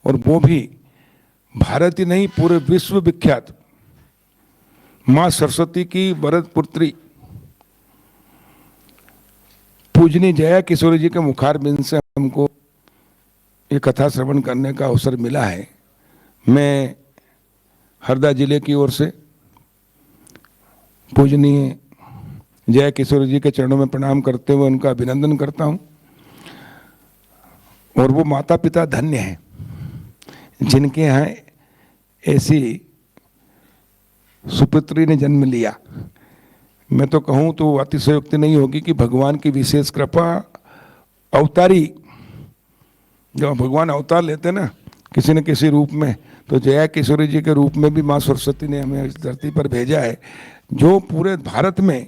और वो भी भारत ही नहीं पूरे विश्व विख्यात माँ सरस्वती की वरद पुत्री पूजनी जया किशोरी जी के मुखारबिंद से हमको ये कथा श्रवण करने का अवसर मिला है। मैं हरदा जिले की ओर से पूजनीय जया किशोरी जी के चरणों में प्रणाम करते हुए उनका अभिनंदन करता हूँ। और वो माता पिता धन्य हैं जिनके यहाँ ऐसी सुपुत्री ने जन्म लिया। मैं तो कहूँ तो अतिशयोक्ति नहीं होगी कि भगवान की विशेष कृपा अवतारी, जब भगवान अवतार लेते ना किसी न किसी रूप में, तो जया किशोरी जी के रूप में भी माँ सरस्वती ने हमें इस धरती पर भेजा है, जो पूरे भारत में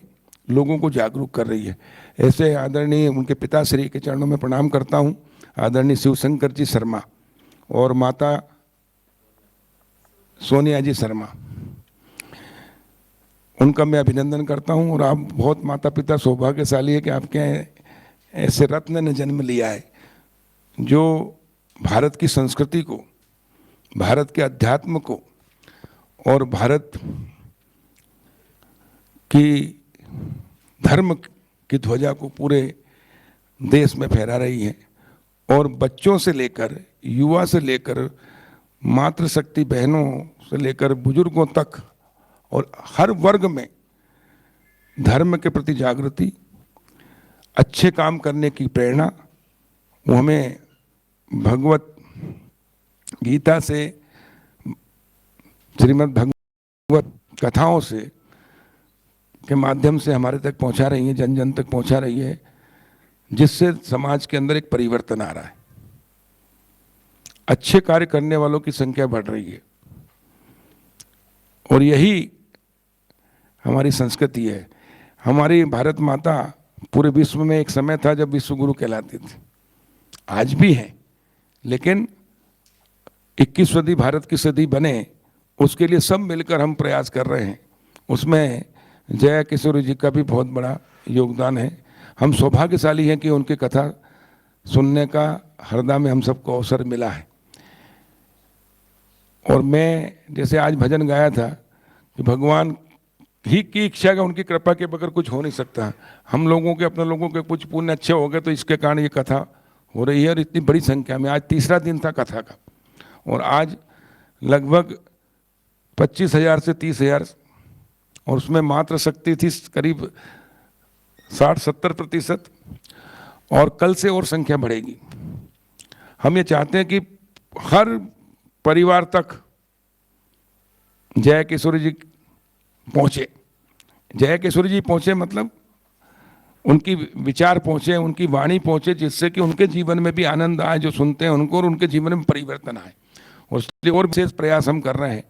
लोगों को जागरूक कर रही है। ऐसे आदरणीय उनके पिताश्री के चरणों में प्रणाम करता हूँ, आदरणीय शिवशंकर जी शर्मा और माता सोनिया जी शर्मा, उनका मैं अभिनंदन करता हूं। और आप बहुत माता पिता सौभाग्यशाली है कि आपके ऐसे रत्न ने जन्म लिया है जो भारत की संस्कृति को, भारत के अध्यात्म को और भारत की धर्म की ध्वजा को पूरे देश में फहरा रही है। और बच्चों से लेकर युवा से लेकर मातृशक्ति बहनों से लेकर बुजुर्गों तक और हर वर्ग में धर्म के प्रति जागृति, अच्छे काम करने की प्रेरणा, वो हमें भगवत गीता से, श्रीमद् भगवत कथाओं से के माध्यम से हमारे तक पहुंचा रही है, जन जन तक पहुंचा रही है, जिससे समाज के अंदर एक परिवर्तन आ रहा है। अच्छे कार्य करने वालों की संख्या बढ़ रही है और यही हमारी संस्कृति है। हमारी भारत माता पूरे विश्व में एक समय था जब विश्व गुरु कहलाती थी, आज भी है, लेकिन 21 सदी भारत की सदी बने उसके लिए सब मिलकर हम प्रयास कर रहे हैं। उसमें जया किशोरी जी का भी बहुत बड़ा योगदान है। हम सौभाग्यशाली हैं कि उनकी कथा सुनने का हरदा में हम सबको अवसर मिला है। और मैं जैसे आज भजन गाया था कि भगवान ही की इच्छा का, उनकी कृपा के बगैर कुछ हो नहीं सकता। हम लोगों के, अपने लोगों के कुछ पुण्य अच्छे हो गए तो इसके कारण ये कथा हो रही है। और इतनी बड़ी संख्या में, आज तीसरा दिन था कथा का, और आज लगभग 25,000 से 30,000, और उसमें मातृशक्ति थी करीब 60-70%, और कल से और संख्या बढ़ेगी। हम ये चाहते हैं कि हर परिवार तक जया किशोरी जी पहुँचे। जया किशोरी जी पहुँचे मतलब उनकी विचार पहुँचे, उनकी वाणी पहुँचे, जिससे कि उनके जीवन में भी आनंद आए जो सुनते हैं उनको, और उनके जीवन में परिवर्तन आए। और इसलिए और विशेष प्रयास हम कर रहे हैं।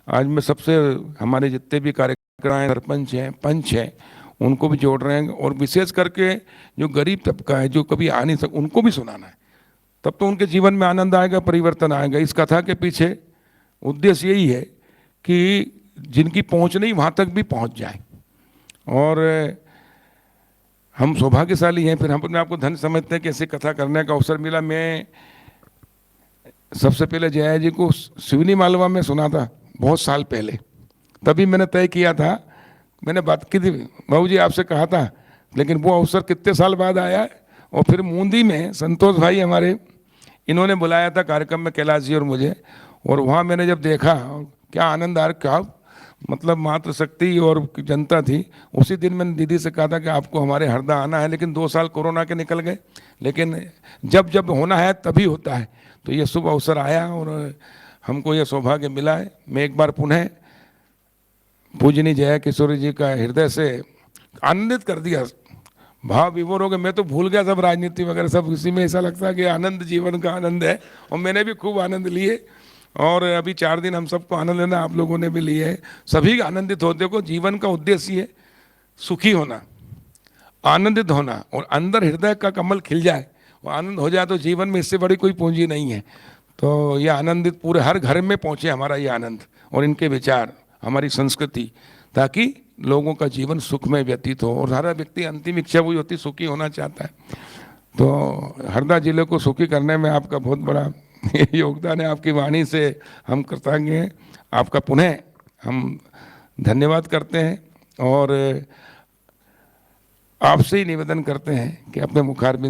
आज मैं सबसे, हमारे जितने भी कार्यकर्ता हैं, सरपंच हैं, पंच हैं, उनको भी जोड़ रहे हैं। और विशेष करके जो गरीब तबका है, जो कभी आ नहीं सक, उनको भी सुनाना है, तब तो उनके जीवन में आनंद आएगा, परिवर्तन आएगा। इस कथा के पीछे उद्देश्य यही है कि जिनकी पहुंच नहीं वहां तक भी पहुंच जाए। और हम सौभाग्यशाली हैं, फिर हम अपने आप को धन्य समझते हैं कि ऐसी कथा करने का अवसर मिला। मैं सबसे पहले जया जी को शिवनी मालवा में सुना था बहुत साल पहले, तभी मैंने तय किया था, मैंने बात की थी, बाबू जी आपसे कहा था, लेकिन वो अवसर कितने साल बाद आया है। और फिर मूंदी में संतोष भाई हमारे, इन्होंने बुलाया था कार्यक्रम में कैलाश जी और मुझे, और वहाँ मैंने जब देखा क्या आनंद आ रहा, क्या मतलब मातृशक्ति और जनता थी। उसी दिन मैंने दीदी से कहा था कि आपको हमारे हरदा आना है, लेकिन 2 साल कोरोना के निकल गए, लेकिन जब जब होना है तभी होता है। तो ये शुभ अवसर आया और हमको ये सौभाग्य मिला है। मैं एक बार पुनः पूजनी जया किशोरी जी का हृदय से आनंदित कर दिया, भाव विभोर हो गए। मैं तो भूल गया सब राजनीति वगैरह सब, इसी में ऐसा लगता है कि आनंद जीवन का आनंद है, और मैंने भी खूब आनंद लिए। और अभी 4 दिन हम सबको आनंद लेना, आप लोगों ने भी लिए है, सभी आनंदित होते को। जीवन का उद्देश्य है सुखी होना, आनंदित होना, और अंदर हृदय का कमल खिल जाए, वो आनंद हो जाए, तो जीवन में इससे बड़ी कोई पूंजी नहीं है। तो ये आनंदित पूरे हर घर में पहुँचे हमारा ये आनंद और इनके विचार, हमारी संस्कृति, ताकि लोगों का जीवन सुखमय व्यतीत हो। और हर व्यक्ति अंतिम इच्छा वही होती, सुखी होना चाहता है। तो हरदा जिले को सुखी करने में आपका बहुत बड़ा योगदान है, आपकी वाणी से हम कृतज्ञ हैं। आपका पुनः हम धन्यवाद करते हैं और आपसे ही निवेदन करते हैं कि अपने मुखारबिंद